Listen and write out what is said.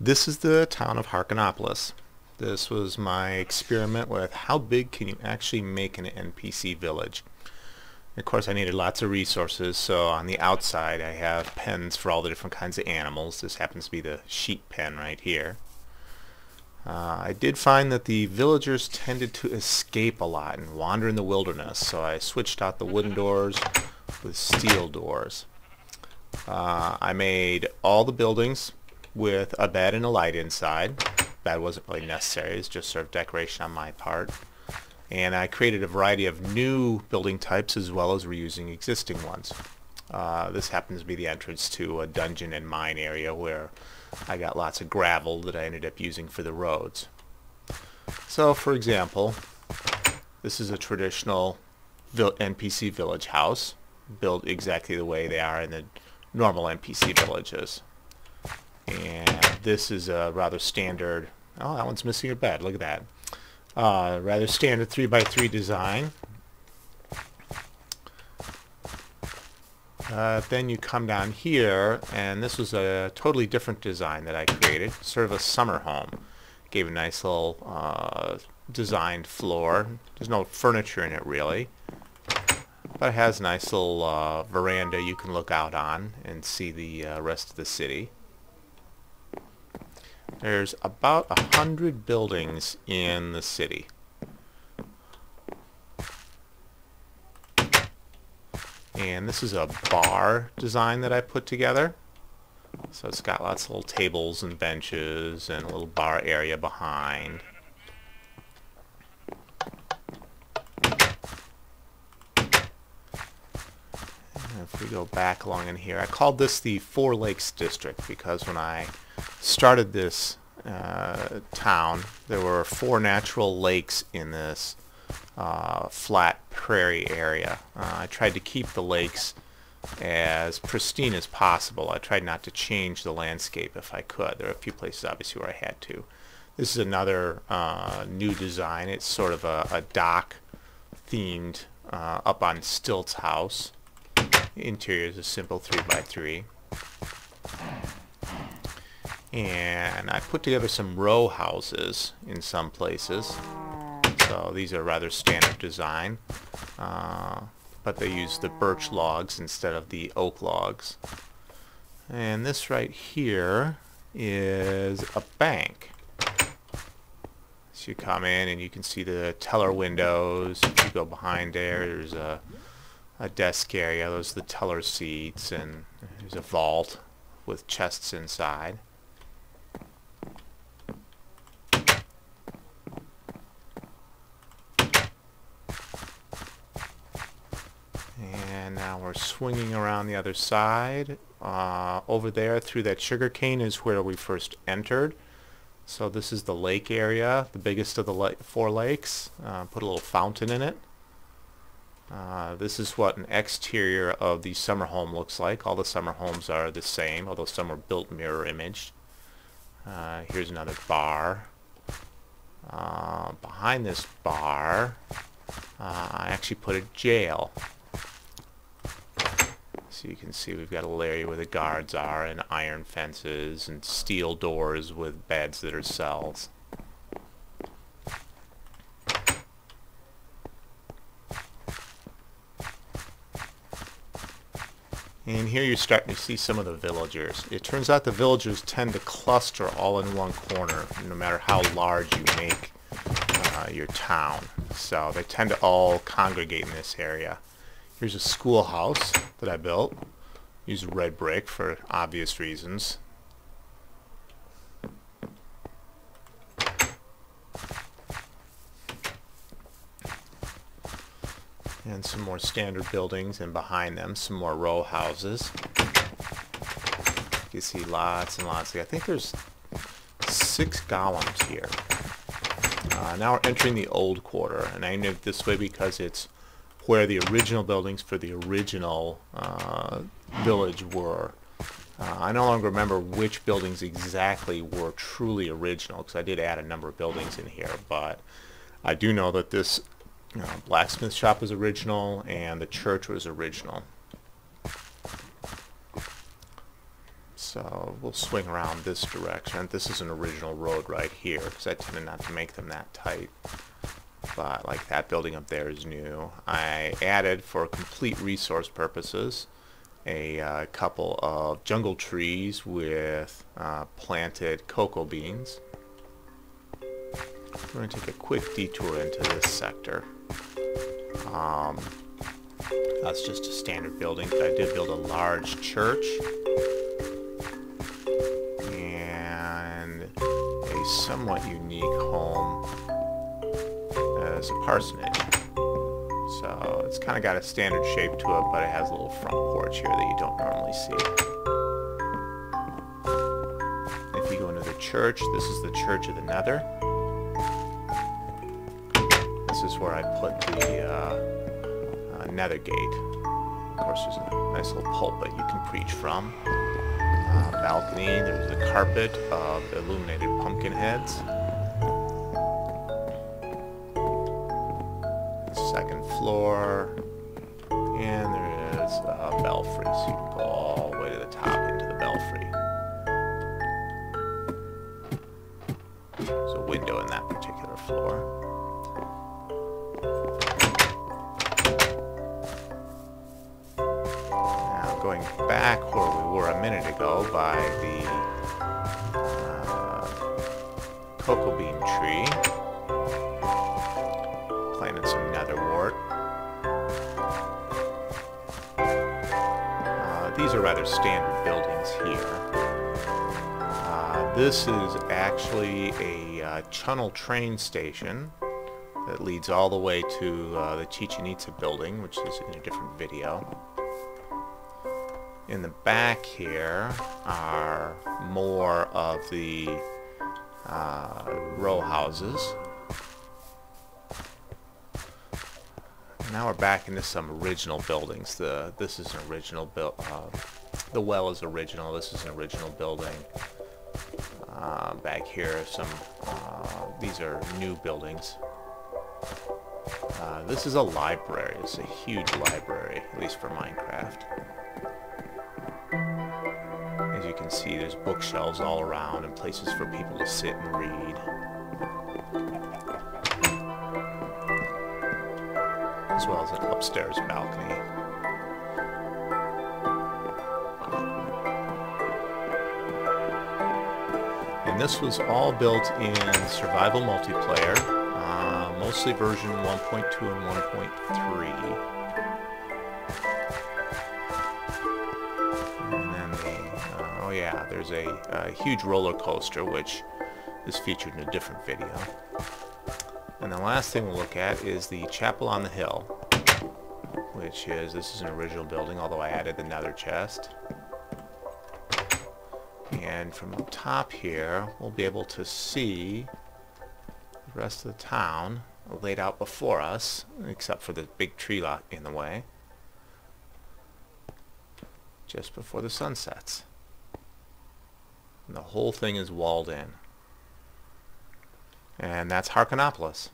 This is the town of Harkonopolis. This was my experiment with how big can you actually make an NPC village. Of course, I needed lots of resources, so on the outside I have pens for all the different kinds of animals. This happens to be the sheep pen right here. I did find that the villagers tended to escape a lot and wander in the wilderness, so I switched out the wooden doors with steel doors. I made all the buildings with a bed and a light inside. That wasn't really necessary, it's just sort of decoration on my part. And I created a variety of new building types as well as reusing existing ones. This happens to be the entrance to a dungeon and mine area where I got lots of gravel that I ended up using for the roads. So for example, this is a traditional NPC village house built exactly the way they are in the normal NPC villages. And this is a rather standard, oh, that one's missing a bed, look at that. Rather standard 3x3 design. Then you come down here, and this was a totally different design that I created, sort of a summer home. Gave a nice little designed floor. There's no furniture in it really, but it has a nice little veranda you can look out on and see the rest of the city. There's about 100 buildings in the city. And this is a bar design that I put together. So it's got lots of little tables and benches and a little bar area behind. And if we go back along in here, I called this the Four Lakes District because when I started this town, there were 4 natural lakes in this flat prairie area. I tried to keep the lakes as pristine as possible. I tried not to change the landscape if I could. There are a few places obviously where I had to. This is another new design. It's sort of a dock themed up on stilts house. The interior is a simple 3x3. And I put together some row houses in some places. So these are rather standard design, but they use the birch logs instead of the oak logs. And this right here is a bank. So you come in and you can see the teller windows. If you go behind there, there's a desk area. Those are the teller seats, and there's a vault with chests inside. And now we're swinging around the other side. Over there through that sugar cane is where we first entered. So this is the lake area, the biggest of the 4 lakes. Put a little fountain in it. This is what an exterior of the summer home looks like. All the summer homes are the same, although some are built mirror imaged. Here's another bar. Behind this bar, I actually put a jail. So you can see we've got a little area where the guards are, and iron fences and steel doors with beds that are cells. And here you're starting to see some of the villagers. It turns out the villagers tend to cluster all in one corner, no matter how large you make your town. So they tend to all congregate in this area. Here's a schoolhouse that I built. Use red brick for obvious reasons. And some more standard buildings, and behind them some more row houses. You see lots and lots. I think there's 6 golems here. Now we're entering the old quarter, and I named it this way because it's where the original buildings for the original village were. I no longer remember which buildings exactly were truly original, because I did add a number of buildings in here, but I do know that this blacksmith shop was original and the church was original. So we'll swing around this direction. This is an original road right here because I tended not to make them that tight. But like that building up there is new. I added, for complete resource purposes, a couple of jungle trees with planted cocoa beans. We're going to take a quick detour into this sector. That's just a standard building, but I did build a large church and a somewhat unique home as a parsonage. So it's kind of got a standard shape to it, but it has a little front porch here that you don't normally see. If you go into the church, this is the Church of the Nether. This is where I put the nether gate. Of course, there's a nice little pulpit you can preach from. Balcony, there's a carpet of illuminated pumpkin heads. Second floor, and there is a belfry, so you can go all the way to the top into the belfry. There's a window in that particular floor. Now going back where we were a minute ago by the cocoa bean tree, planted some netherwort. These are rather standard buildings here. This is actually a tunnel train station that leads all the way to the Chichen Itza building, which is in a different video. In the back here are more of the row houses. Now we're back into some original buildings. This is an original build. The well is original. This is an original building. Back here, these are new buildings. This is a library. It's a huge library, at least for Minecraft. As you can see, there's bookshelves all around and places for people to sit and read. As well as an upstairs balcony. And this was all built in survival multiplayer, mostly version 1.2 and 1.3. And then oh yeah, there's a huge roller coaster which is featured in a different video. And the last thing we'll look at is the Chapel on the Hill, which this is an original building, although I added the nether chest. And from up top here, we'll be able to see the rest of the town laid out before us, except for the big tree lot in the way, just before the sun sets. And the whole thing is walled in. And that's Harkonopolis.